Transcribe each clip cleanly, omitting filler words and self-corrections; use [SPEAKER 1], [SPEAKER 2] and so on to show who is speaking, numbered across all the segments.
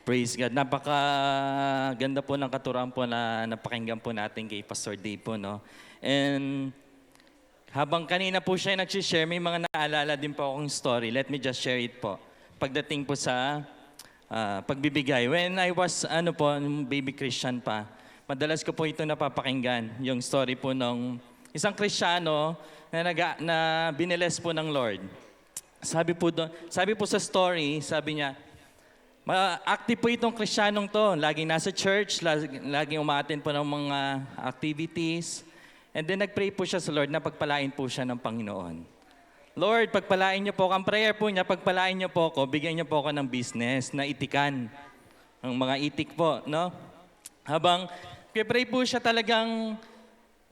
[SPEAKER 1] Praise God. Napakaganda po ng katuruan po na napakinggan po natin kay Pastor Dave po, no? And habang kanina po siya nag-share, may mga naalala din po akong story. Let me just share it po. Pagdating po sa pagbibigay. When I was, baby Christian pa, madalas ko po ito napapakinggan. Yung story po ng isang Kristiyano na biniles po ng Lord. Sabi po sa story, sabi niya, active po itong Kristiyanong to. Laging nasa church, laging umaattend po ng mga activities. And then nag-pray po siya sa Lord na pagpalain po siya ng Panginoon. Lord, pagpalain niyo po. Ang prayer po niya, pagpalain niyo po ako, bigyan niyo po ako ng business na itikan. Ang mga itik po, no? Habang pray po siya talagang,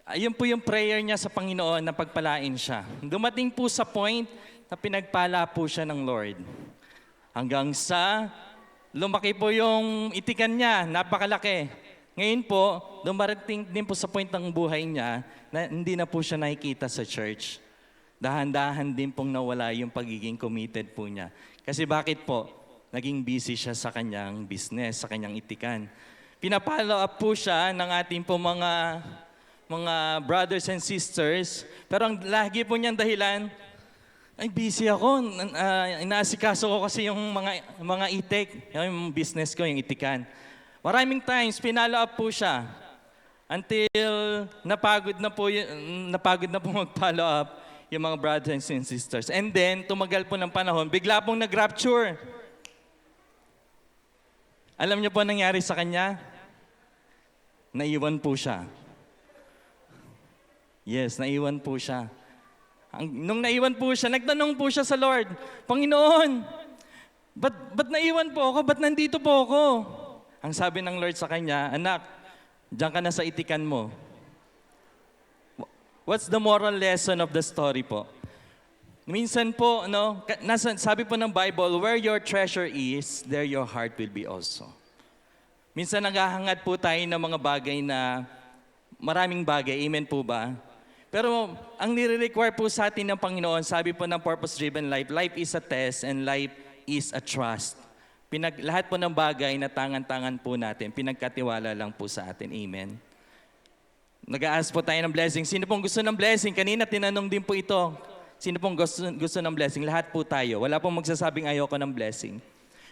[SPEAKER 1] ayun po yung prayer niya sa Panginoon na pagpalain siya. Dumating po sa point na pinagpala po siya ng Lord. Hanggang sa lumaki po yung itikan niya, napakalaki. Ngayon po, dumarating din po sa point ng buhay niya na hindi na po siya nakikita sa church. Dahan-dahan din pong nawala yung pagiging committed po niya. Kasi bakit po? Naging busy siya sa kanyang business, sa kanyang itikan. Pinapollow up po siya ng ating po mga brothers and sisters. Pero ang lagi po niyang dahilan, ay, busy ako. Inaasikaso ko kasi yung mga itik, yung business ko, yung itikan. Maraming times, pinalo up po siya. Until napagod na po mag-follow up yung mga brothers and sisters. And then, tumagal po ng panahon, bigla pong nag-rapture. Alam niyo po nangyari sa kanya? Naiwan po siya. Yes, naiwan po siya. Nung naiwan po siya, nagtanong po siya sa Lord, Panginoon, ba't naiwan po ako? Ba't nandito po ako? Ang sabi ng Lord sa kanya, anak, diyan ka na sa itikan mo. What's the moral lesson of the story po? Minsan po, no, sabi po ng Bible, where your treasure is, there your heart will be also. Minsan naghahangad po tayo ng mga bagay na maraming bagay. Amen po ba? Pero ang nire-require po sa atin ng Panginoon, sabi po ng purpose-driven life, life is a test and life is a trust. Lahat po ng bagay na tangan-tangan po natin, pinagkatiwala lang po sa atin. Amen. Nag-a-ask po tayo ng blessing. Sino pong gusto ng blessing? Kanina tinanong din po ito. Sino pong gusto ng blessing? Lahat po tayo. Wala pong magsasabing ayoko ng blessing.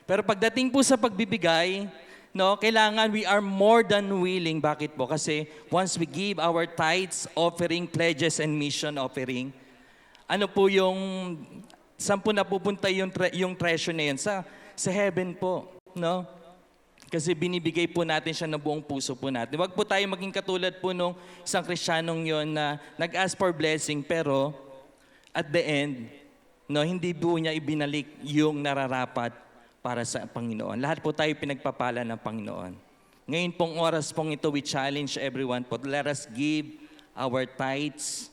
[SPEAKER 1] Pero pagdating po sa pagbibigay, no, kailangan we are more than willing. Bakit po? Kasi once we give our tithes, offering, pledges, and mission offering, ano po saan po napupunta yung treasure na yun? Sa heaven po, no? Kasi binibigay po natin siya ng buong puso po natin. Huwag po tayo maging katulad po nung isang Kristiyanong yon na nag-ask for blessing, pero at the end, no, hindi po niya ibinalik yung nararapat para sa Panginoon. Lahat po tayo pinagpapala ng Panginoon. Ngayon pong oras pong ito, we challenge everyone po. Let us give our tithes,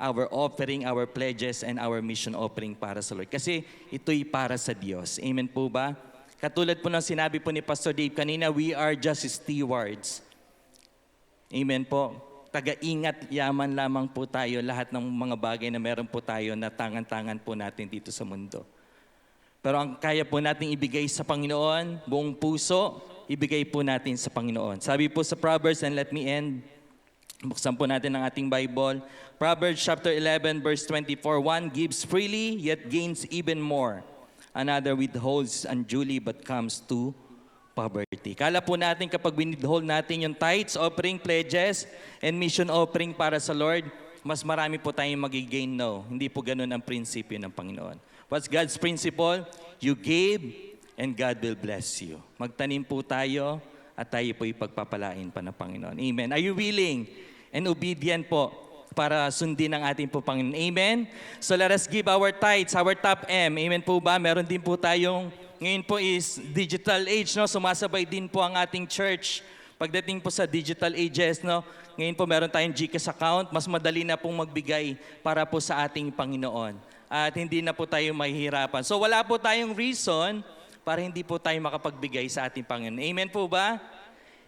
[SPEAKER 1] our offering, our pledges, and our mission offering para sa Lord. Kasi ito'y para sa Diyos. Amen po ba? Katulad po ng sinabi po ni Pastor Dave kanina, we are just stewards. Amen po. Taga-ingat yaman lamang po tayo lahat ng mga bagay na meron po tayo na tangan-tangan po natin dito sa mundo. Pero ang kaya po natin ibigay sa Panginoon, buong puso, ibigay po natin sa Panginoon. Sabi po sa Proverbs, and let me end, buksan po natin ang ating Bible. Proverbs chapter 11, verse 24, one gives freely, yet gains even more. Another withholds unduly, but comes to poverty. Kala po natin kapag withhold natin yung tithes, offering, pledges, and mission offering para sa Lord, mas marami po tayong magigain. No, hindi po ganun ang prinsipyo ng Panginoon. What's God's principle? You give and God will bless you. Magtanim po tayo at tayo po ipagpapalain pa ng Panginoon. Amen. Are you willing and obedient po para sundin ang ating po Panginoon? Amen. So let us give our tithes, our top M. Amen po ba? Meron din po tayong, ngayon po is digital age, no? Sumasabay din po ang ating church. Pagdating po sa digital ages, no? Ngayon po meron tayong GCash account. Mas madali na pong magbigay para po sa ating Panginoon. At hindi na po tayo mahihirapan. So wala po tayong reason para hindi po tayo makapagbigay sa ating Panginoon. Amen po ba?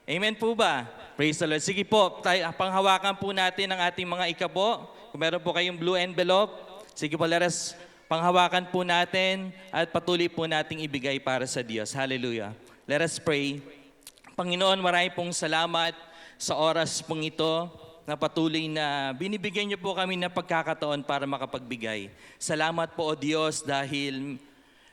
[SPEAKER 1] Amen po ba? Praise the Lord. Sige po, panghawakan po natin ang ating mga ikabo. Kung meron po kayong blue envelope, sige po, let us panghawakan po natin at patuloy po nating ibigay para sa Diyos. Hallelujah. Let us pray. Panginoon, marami pong salamat sa oras pong ito na patuloy na binibigyan niyo po kami ng pagkakataon para makapagbigay. Salamat po, O Diyos, dahil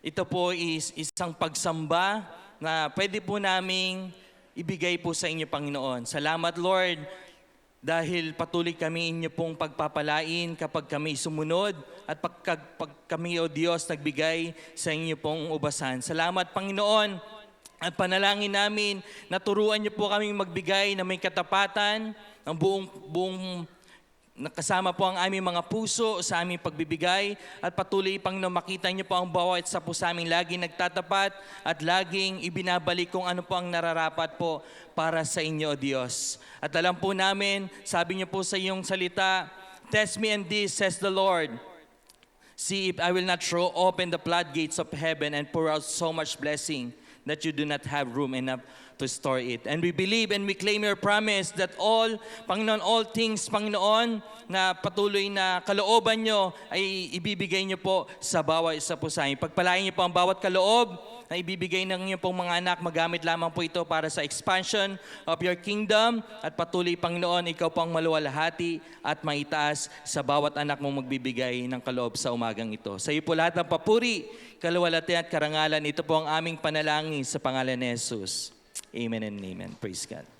[SPEAKER 1] ito po is isang pagsamba na pwede po naming ibigay po sa inyo, Panginoon. Salamat, Lord, dahil patuloy kami inyo pong pagpapalain kapag kami sumunod at pag kami, O Diyos, nagbigay sa inyo pong ubasan. Salamat, Panginoon. At panalangin namin, naturuan niyo po kami magbigay na may katapatan, ng buong nakasama po ang aming mga puso sa aming pagbibigay. At patuloy, Panginoon, makita niyo po ang bawat isa po sa aming laging nagtatapat at laging ibinabalik kung ano po ang nararapat po para sa inyo, O Diyos. At alam po namin, sabi niyo po sa iyong salita, "Test me in this, says the Lord. See if I will not throw open the floodgates of heaven and pour out so much blessing that you do not have room enough to store it." And we believe and we claim your promise that all, Panginoon, all things, Panginoon, na patuloy na kalooban nyo ay ibibigay nyo po sa bawat isa po sa amin. Pagpalain nyo po ang bawat kaloob na ibibigay ng inyong pong mga anak. Magamit lamang po ito para sa expansion of your kingdom. At patuloy, Panginoon, ikaw po ang maluwalhati at maitaas sa bawat anak mong magbibigay ng kaloob sa umagang ito. Sa iyo po lahat ng papuri, kaluwalhatian at karangalan. Ito po ang aming panalangin sa pangalan ni Jesus. Amen and amen. Praise God.